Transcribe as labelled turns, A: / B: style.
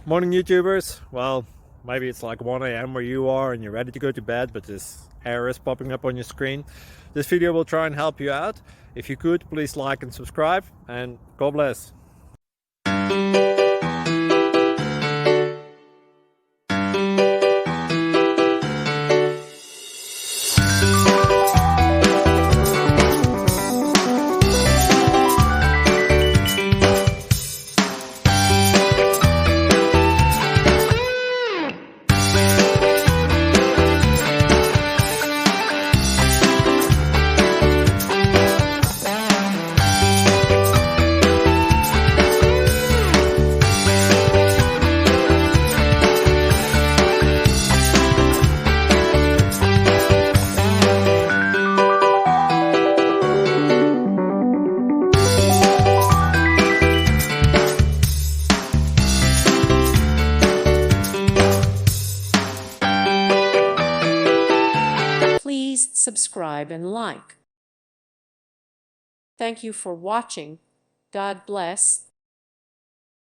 A: Morning, YouTubers. Well, maybe it's like 1 a.m. where you are and you're ready to go to bed, but this error is popping up on your screen. This video will try and help you out. If you could, please like and subscribe, and God bless.
B: Please subscribe and like. Thank you for watching. God bless.